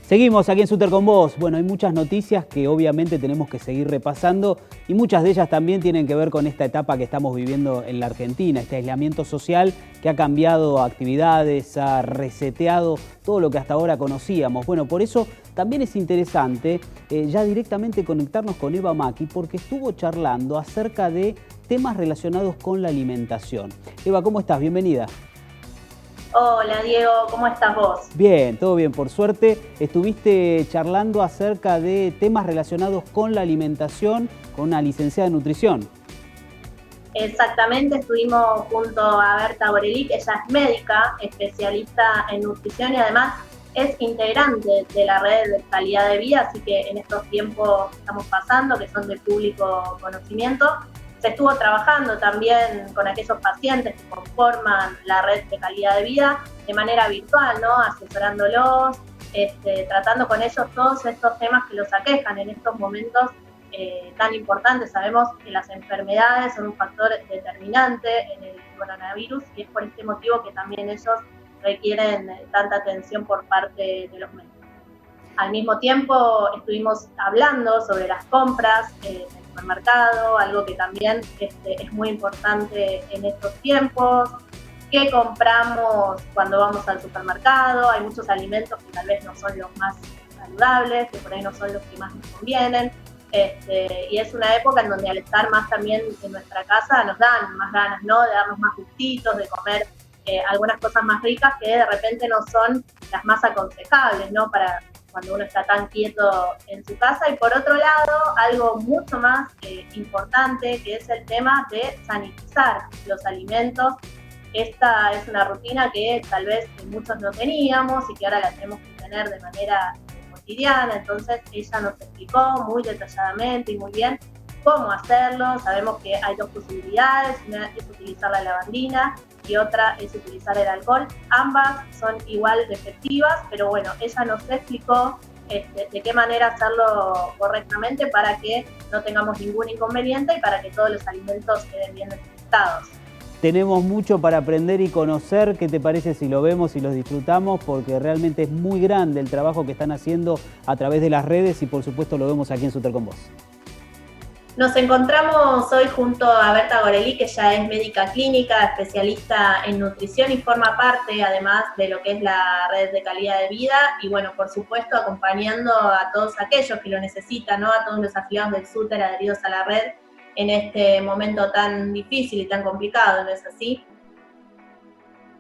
[SPEAKER 3] Seguimos aquí en Súter con vos. Bueno, hay muchas noticias que obviamente tenemos que seguir repasando y muchas de ellas también tienen que ver con esta etapa que estamos viviendo en la Argentina, este aislamiento social que ha cambiado actividades, ha reseteado todo lo que hasta ahora conocíamos. Bueno, por eso también es interesante ya directamente conectarnos con Eva Maki porque estuvo charlando acerca de temas relacionados con la alimentación. Eva, ¿cómo estás? Bienvenida.
[SPEAKER 10] Hola Diego, ¿cómo estás vos?
[SPEAKER 3] Bien, todo bien, por suerte. Estuviste charlando acerca de temas relacionados con la alimentación con una licenciada en nutrición.
[SPEAKER 10] Exactamente, estuvimos junto a Berta Borelic, ella es médica, especialista en nutrición y además es integrante de la red de calidad de vida, así que en estos tiempos que estamos pasando, que son de público conocimiento, se estuvo trabajando también con aquellos pacientes que conforman la red de calidad de vida de manera virtual, ¿no? Asesorándolos, tratando con ellos todos estos temas que los aquejan en estos momentos tan importantes. Sabemos que las enfermedades son un factor determinante en el coronavirus y es por este motivo que también ellos requieren tanta atención por parte de los médicos. Al mismo tiempo estuvimos hablando sobre las compras en el supermercado, algo que también es muy importante en estos tiempos. ¿Qué compramos cuando vamos al supermercado? Hay muchos alimentos que tal vez no son los más saludables, que por ahí no son los que más nos convienen. Y es una época en donde al estar más también en nuestra casa nos dan más ganas, ¿no? De darnos más gustitos, de comer algunas cosas más ricas que de repente no son las más aconsejables, ¿no? Para cuando uno está tan quieto en su casa. Y por otro lado, algo mucho más importante, que es el tema de sanitizar los alimentos. Esta es una rutina que tal vez muchos no teníamos y que ahora la tenemos que tener de manera cotidiana. Entonces ella nos explicó muy detalladamente y muy bien cómo hacerlo. Sabemos que hay dos posibilidades, una es utilizar la lavandina y otra es utilizar el alcohol. Ambas son igual de efectivas, pero bueno, ella nos explicó de qué manera hacerlo correctamente para que no tengamos ningún inconveniente y para que todos los alimentos queden bien etiquetados.
[SPEAKER 3] Tenemos mucho para aprender y conocer. ¿Qué te parece si lo vemos y los disfrutamos? Porque realmente es muy grande el trabajo que están haciendo a través de las redes y por supuesto lo vemos aquí en Súper con Vos.
[SPEAKER 10] Nos encontramos hoy junto a Berta Goreli, que ya es médica clínica, especialista en nutrición y forma parte además de lo que es la red de calidad de vida y bueno, por supuesto acompañando a todos aquellos que lo necesitan, ¿no? A todos los afiliados del SUTER adheridos a la red en este momento tan difícil y tan complicado, ¿no es así?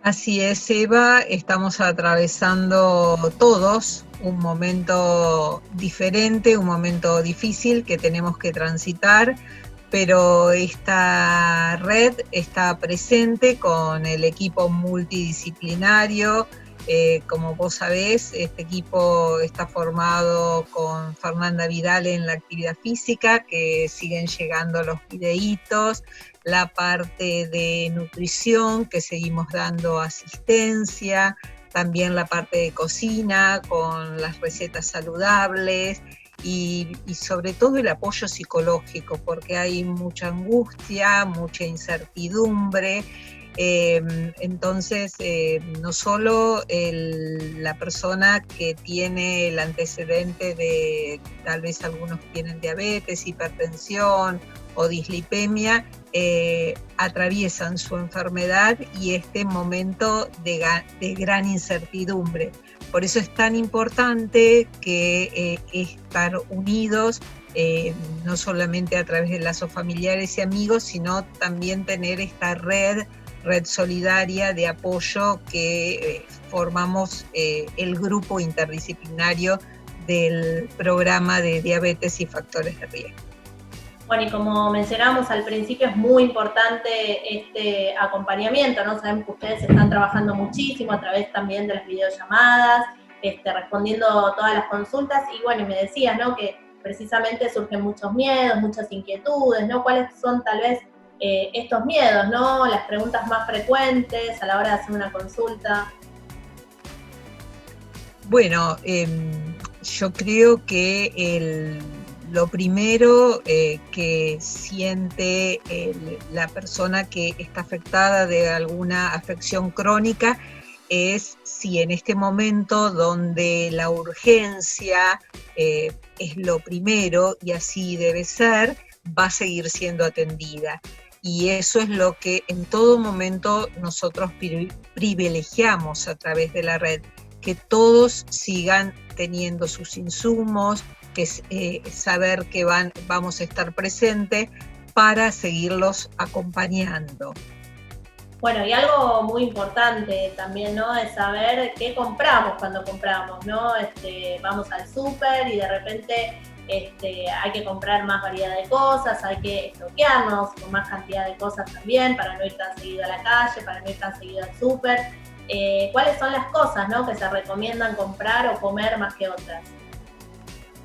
[SPEAKER 11] Así es, Eva, estamos atravesando todos un momento diferente, un momento difícil que tenemos que transitar, pero esta red está presente con el equipo multidisciplinario. Como vos sabés, este equipo está formado con Fernanda Vidal en la actividad física, que siguen llegando los videitos, la parte de nutrición, que seguimos dando asistencia, también la parte de cocina con las recetas saludables y sobre todo el apoyo psicológico, porque hay mucha angustia, mucha incertidumbre. Entonces, no solo la persona que tiene el antecedente de, tal vez algunos tienen diabetes, hipertensión o dislipemia, atraviesan su enfermedad y este momento de gran incertidumbre. Por eso es tan importante que estar unidos, no solamente a través de lazos familiares y amigos, sino también tener esta red solidaria de apoyo que formamos el grupo interdisciplinario del programa de diabetes y factores de riesgo.
[SPEAKER 10] Bueno, y como mencionábamos al principio, es muy importante este acompañamiento, ¿no? Sabemos que ustedes están trabajando muchísimo a través también de las videollamadas, respondiendo todas las consultas, y bueno, me decías, ¿no? Que precisamente surgen muchos miedos, muchas inquietudes, ¿no? ¿Cuáles son tal vez estos miedos, ¿no? Las preguntas más frecuentes a la hora de hacer una consulta.
[SPEAKER 11] Bueno, yo creo que lo primero que siente la persona que está afectada de alguna afección crónica es si en este momento donde la urgencia es lo primero y así debe ser, va a seguir siendo atendida. Y eso es lo que en todo momento nosotros privilegiamos a través de la red, que todos sigan teniendo sus insumos, que saber que vamos a estar presentes para seguirlos acompañando.
[SPEAKER 10] Bueno, y algo muy importante también, ¿no? Es saber qué compramos cuando compramos, ¿no? Vamos al súper y de repente hay que comprar más variedad de cosas, hay que estoquearnos con más cantidad de cosas también para no ir tan seguido a la calle, para no ir tan seguido al súper. ¿Cuáles son las cosas, ¿no? que se recomiendan comprar o comer más que otras?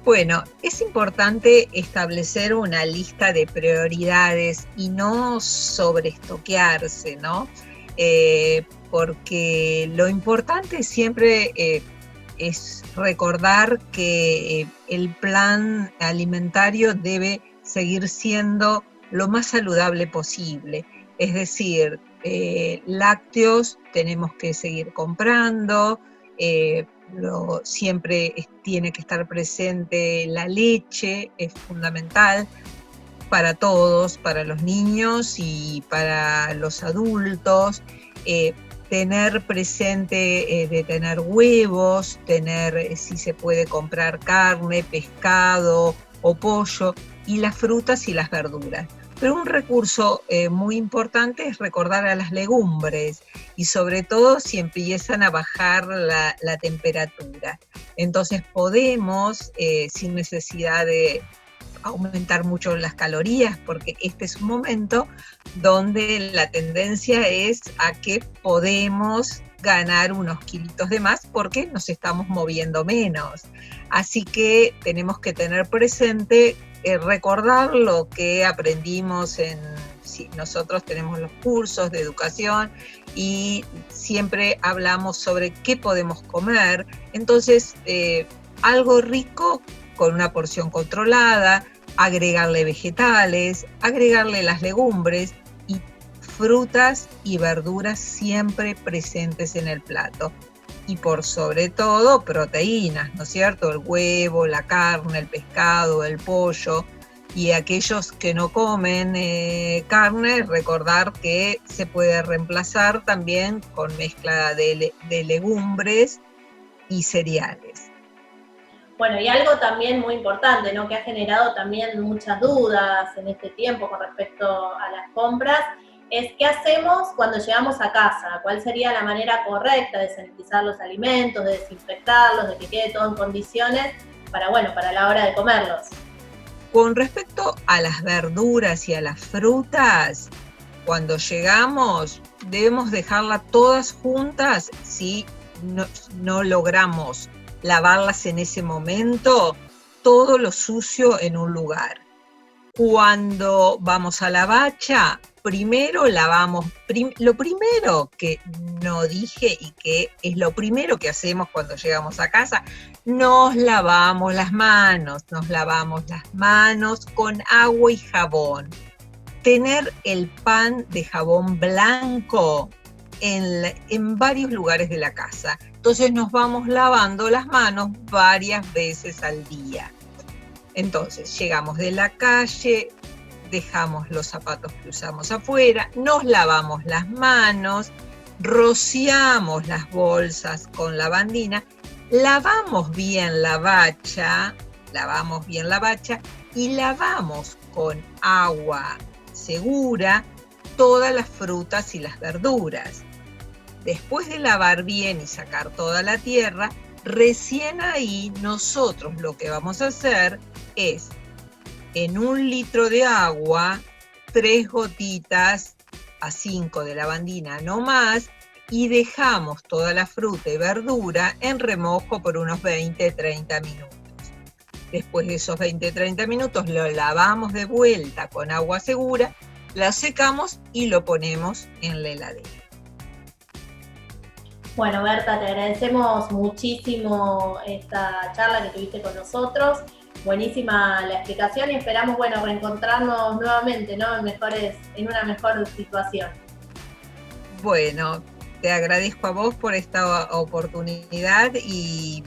[SPEAKER 11] Bueno, es importante establecer una lista de prioridades y no sobreestoquearse, ¿no? Porque lo importante siempre es recordar que el plan alimentario debe seguir siendo lo más saludable posible. Es decir, lácteos tenemos que seguir comprando, siempre tiene que estar presente la leche, es fundamental para todos, para los niños y para los adultos. Tener presente de tener huevos, tener si se puede comprar carne, pescado o pollo, y las frutas y las verduras. Pero un recurso muy importante es recordar a las legumbres, y sobre todo si empiezan a bajar la temperatura. Entonces podemos, sin necesidad de aumentar mucho las calorías, porque este es un momento donde la tendencia es a que podemos ganar unos kilitos de más porque nos estamos moviendo menos. Así que tenemos que tener presente, recordar lo que aprendimos si nosotros tenemos los cursos de educación y siempre hablamos sobre qué podemos comer. Entonces, algo rico con una porción controlada, agregarle vegetales, agregarle las legumbres y frutas y verduras siempre presentes en el plato. Y por sobre todo proteínas, ¿no es cierto? El huevo, la carne, el pescado, el pollo. Y aquellos que no comen carne, recordar que se puede reemplazar también con mezcla de legumbres y cereales.
[SPEAKER 10] Bueno, y algo también muy importante, ¿no? Que ha generado también muchas dudas en este tiempo con respecto a las compras, es qué hacemos cuando llegamos a casa, cuál sería la manera correcta de sanitizar los alimentos, de desinfectarlos, de que quede todo en condiciones para la hora de comerlos.
[SPEAKER 11] Con respecto a las verduras y a las frutas, cuando llegamos debemos dejarlas todas juntas si no logramos lavarlas en ese momento, todo lo sucio en un lugar. Cuando vamos a la bacha, primero lavamos, lo primero que no dije y que es lo primero que hacemos cuando llegamos a casa, nos lavamos las manos con agua y jabón. Tener el pan de jabón blanco en varios lugares de la casa. Entonces nos vamos lavando las manos varias veces al día. Entonces llegamos de la calle, dejamos los zapatos que usamos afuera, nos lavamos las manos, rociamos las bolsas con lavandina, lavamos bien la bacha y lavamos con agua segura todas las frutas y las verduras. Después de lavar bien y sacar toda la tierra, recién ahí nosotros lo que vamos a hacer es, en 1 litro de agua, 3 gotitas a 5 de lavandina, no más, y dejamos toda la fruta y verdura en remojo por unos 20-30 minutos. Después de esos 20-30 minutos lo lavamos de vuelta con agua segura, la secamos y lo ponemos en la heladera.
[SPEAKER 10] Bueno, Berta, te agradecemos muchísimo esta charla que tuviste con nosotros. Buenísima la explicación y esperamos, reencontrarnos nuevamente, ¿no? En una mejor situación.
[SPEAKER 11] Bueno, te agradezco a vos por esta oportunidad y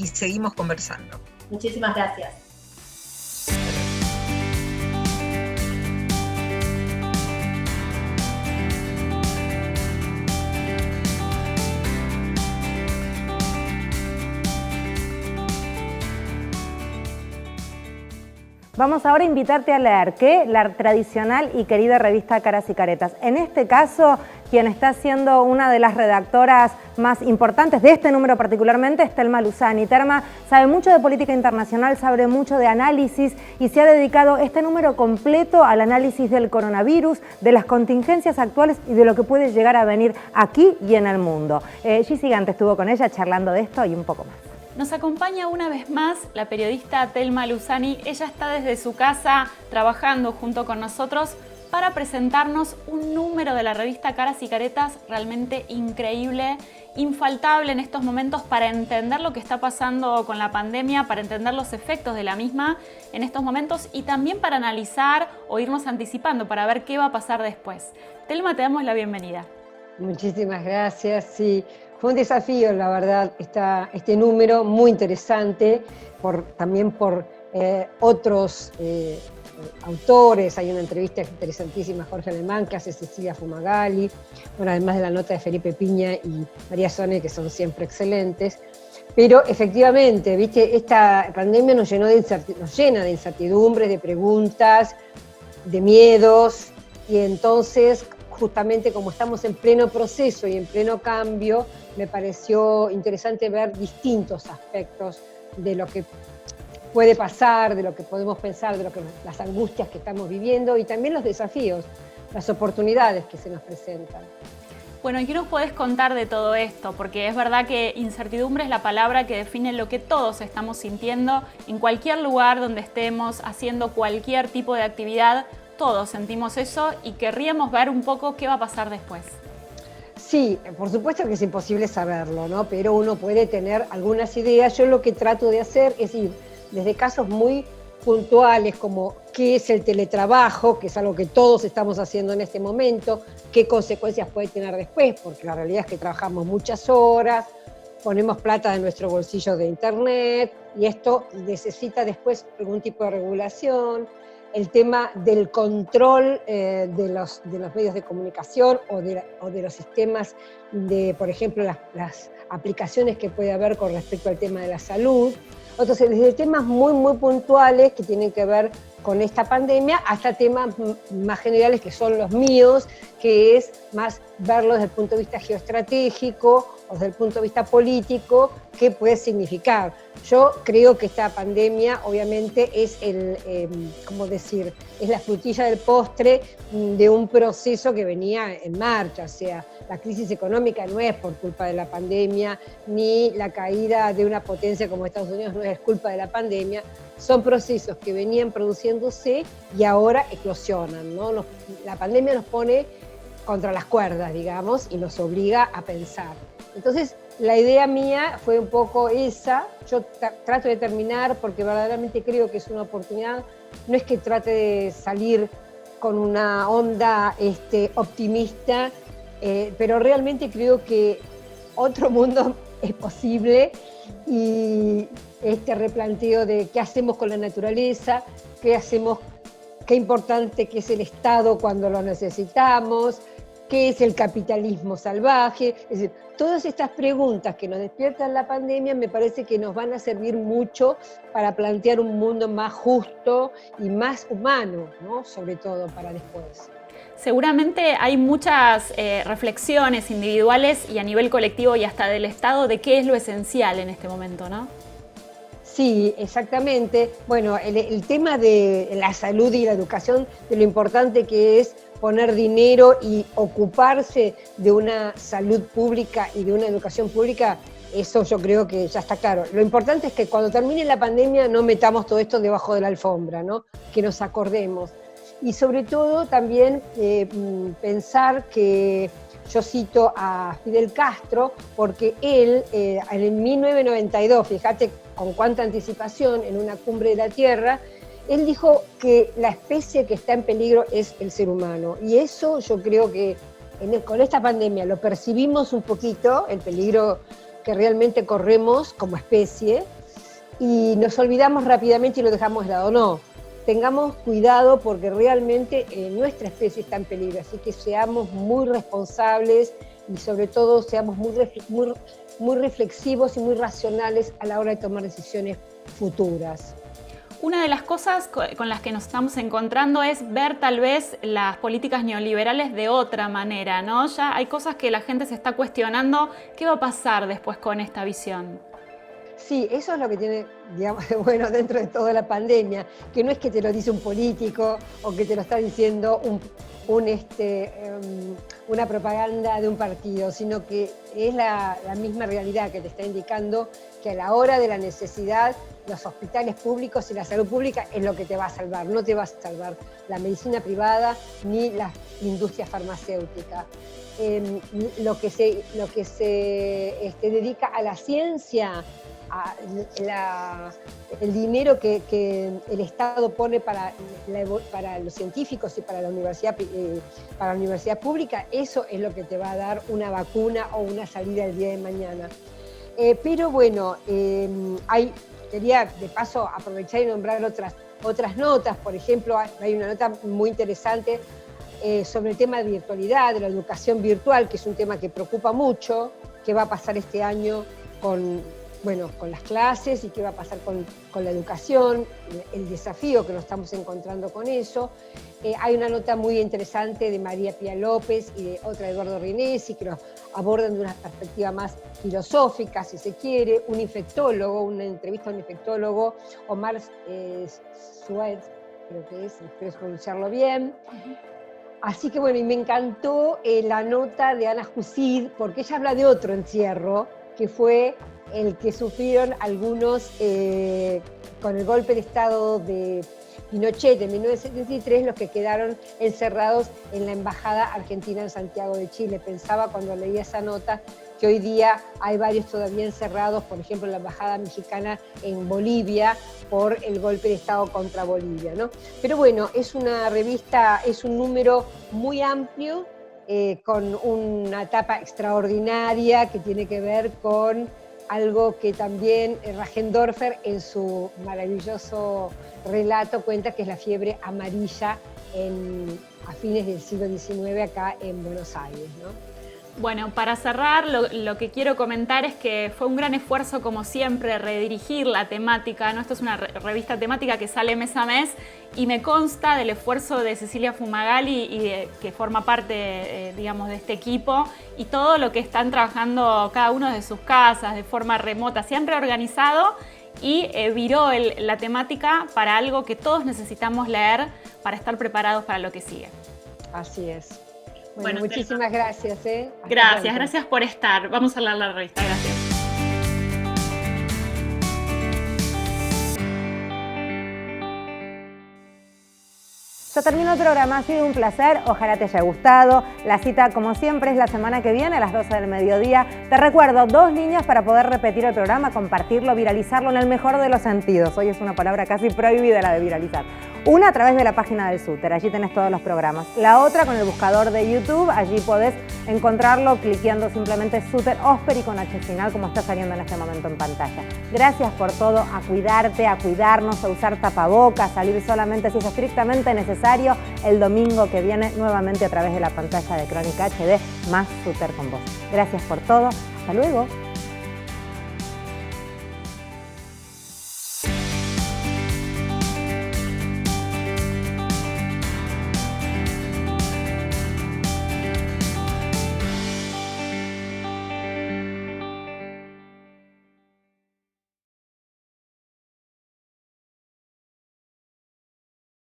[SPEAKER 11] seguimos conversando.
[SPEAKER 10] Muchísimas gracias.
[SPEAKER 1] Vamos ahora a invitarte a leer ¿Qué? La tradicional y querida revista Caras y Caretas. En este caso, quien está siendo una de las redactoras más importantes de este número particularmente es Thelma Luzani. Thelma sabe mucho de política internacional, sabe mucho de análisis y se ha dedicado este número completo al análisis del coronavirus, de las contingencias actuales y de lo que puede llegar a venir aquí y en el mundo. Gigi Gante estuvo con ella charlando de esto y un poco más.
[SPEAKER 8] Nos acompaña una vez más la periodista Thelma Luzani. Ella está desde su casa trabajando junto con nosotros para presentarnos un número de la revista Caras y Caretas realmente increíble, infaltable en estos momentos para entender lo que está pasando con la pandemia, para entender los efectos de la misma en estos momentos y también para analizar o irnos anticipando para ver qué va a pasar después. Thelma, te damos la bienvenida.
[SPEAKER 12] Muchísimas gracias. Sí. Fue un desafío, la verdad, este número muy interesante, también por otros autores. Hay una entrevista interesantísima a Jorge Alemán que hace Cecilia Fumagalli, además de la nota de Felipe Piña y María Sone, que son siempre excelentes. Pero efectivamente, ¿viste? Esta pandemia nos llena de incertidumbres, de preguntas, de miedos, y entonces, justamente como estamos en pleno proceso y en pleno cambio, me pareció interesante ver distintos aspectos de lo que puede pasar, de lo que podemos pensar, de las angustias que estamos viviendo y también los desafíos, las oportunidades que se nos presentan.
[SPEAKER 8] Bueno, ¿y qué nos podés contar de todo esto? Porque es verdad que incertidumbre es la palabra que define lo que todos estamos sintiendo en cualquier lugar donde estemos haciendo cualquier tipo de actividad. Todos sentimos eso y querríamos ver un poco qué va a pasar después.
[SPEAKER 12] Sí, por supuesto que es imposible saberlo, ¿no? Pero uno puede tener algunas ideas. Yo lo que trato de hacer es ir desde casos muy puntuales como qué es el teletrabajo, que es algo que todos estamos haciendo en este momento, qué consecuencias puede tener después, porque la realidad es que trabajamos muchas horas, ponemos plata de nuestro bolsillo de internet y esto necesita después algún tipo de regulación. El tema del control de los medios de comunicación o de los sistemas de, por ejemplo, las aplicaciones que puede haber con respecto al tema de la salud. Entonces, desde temas muy, muy puntuales que tienen que ver con esta pandemia hasta temas más generales que son los míos, que es más verlo desde el punto de vista geoestratégico o desde el punto de vista político, qué puede significar. Yo creo que esta pandemia obviamente es ¿cómo decir? Es la frutilla del postre de un proceso que venía en marcha, o sea, la crisis económica no es por culpa de la pandemia, ni la caída de una potencia como Estados Unidos no es culpa de la pandemia, son procesos que venían produciéndose y ahora eclosionan, ¿no? La pandemia nos pone contra las cuerdas, digamos, y nos obliga a pensar. Entonces, la idea mía fue un poco esa. Yo trato de terminar porque verdaderamente creo que es una oportunidad. No es que trate de salir con una onda optimista, pero realmente creo que otro mundo es posible y este replanteo de qué hacemos con la naturaleza, qué importante que es el Estado cuando lo necesitamos, qué es el capitalismo salvaje. Es decir, todas estas preguntas que nos despiertan la pandemia me parece que nos van a servir mucho para plantear un mundo más justo y más humano, ¿no? Sobre todo para después.
[SPEAKER 8] Seguramente hay muchas reflexiones individuales y a nivel colectivo y hasta del Estado de qué es lo esencial en este momento, ¿no?
[SPEAKER 12] Sí, exactamente. Bueno, el tema de la salud y la educación, de lo importante que es poner dinero y ocuparse de una salud pública y de una educación pública, eso yo creo que ya está claro. Lo importante es que cuando termine la pandemia no metamos todo esto debajo de la alfombra, ¿no? Que nos acordemos. Y sobre todo también pensar que yo cito a Fidel Castro porque él en 1992, fíjate con cuánta anticipación, en una cumbre de la Tierra, él dijo que la especie que está en peligro es el ser humano. Y eso yo creo que con esta pandemia lo percibimos un poquito, el peligro que realmente corremos como especie, y nos olvidamos rápidamente y lo dejamos de lado. No, tengamos cuidado porque realmente nuestra especie está en peligro, así que seamos muy responsables y sobre todo seamos muy reflexivos y muy racionales a la hora de tomar decisiones futuras.
[SPEAKER 8] Una de las cosas con las que nos estamos encontrando es ver tal vez las políticas neoliberales de otra manera, ¿no? Ya hay cosas que la gente se está cuestionando. ¿Qué va a pasar después con esta visión?
[SPEAKER 12] Sí, eso es lo que tiene, digamos, bueno dentro de toda la pandemia, que no es que te lo dice un político o que te lo está diciendo una propaganda de un partido, sino que es la misma realidad que te está indicando que a la hora de la necesidad los hospitales públicos y la salud pública es lo que te va a salvar, no te va a salvar la medicina privada ni la industria farmacéutica. Lo que se dedica a la ciencia, el dinero que el Estado pone para los científicos y para la universidad pública, eso es lo que te va a dar una vacuna o una salida el día de mañana. Pero bueno, quería de paso aprovechar y nombrar otras notas. Por ejemplo, hay una nota muy interesante sobre el tema de virtualidad, de la educación virtual, que es un tema que preocupa mucho. ¿Qué va a pasar este año con las clases y qué va a pasar con la educación, el desafío que nos estamos encontrando con eso? Hay una nota muy interesante de María Pía López y de otra de Eduardo Rinesi que nos abordan de una perspectiva más filosófica, si se quiere, una entrevista a un infectólogo, Omar Suez, creo que es, espero pronunciarlo bien. Así que bueno, y me encantó la nota de Ana Jusid, porque ella habla de otro encierro, que fue el que sufrieron algunos con el golpe de Estado de Pinochet en 1973, los que quedaron encerrados en la Embajada Argentina en Santiago de Chile. Pensaba cuando leía esa nota que hoy día hay varios todavía encerrados, por ejemplo, en la Embajada Mexicana en Bolivia, por el golpe de Estado contra Bolivia, ¿no? Pero bueno, es una revista, es un número muy amplio, con una tapa extraordinaria que tiene que ver con algo que también Rajendorfer en su maravilloso relato cuenta, que es la fiebre amarilla a fines del siglo XIX acá en Buenos Aires, ¿no?
[SPEAKER 8] Bueno, para cerrar, lo que quiero comentar es que fue un gran esfuerzo, como siempre, redirigir la temática, ¿no? Esto es una revista temática que sale mes a mes y me consta del esfuerzo de Cecilia Fumagalli que forma parte, digamos, de este equipo, y todo lo que están trabajando cada uno de sus casas de forma remota. Se han reorganizado y viró la temática para algo que todos necesitamos leer para estar preparados para lo que sigue.
[SPEAKER 12] Así es. Bueno, muchísimas gracias.
[SPEAKER 8] Gracias por estar. Vamos a leer la revista. Gracias.
[SPEAKER 1] Se terminó el programa, ha sido un placer, ojalá te haya gustado. La cita, como siempre, es la semana que viene a las 12 del mediodía. Te recuerdo, 2 líneas para poder repetir el programa, compartirlo, viralizarlo en el mejor de los sentidos. Hoy es una palabra casi prohibida, la de viralizar. Una a través de la página del Súter, allí tenés todos los programas. La otra con el buscador de YouTube, allí podés encontrarlo cliqueando simplemente Súter Osper y con H final, como está saliendo en este momento en pantalla. Gracias por todo, a cuidarte, a cuidarnos, a usar tapabocas, salir solamente si es estrictamente necesario. El domingo que viene nuevamente a través de la pantalla de Crónica HD, más Súter con vos. Gracias por todo, hasta luego.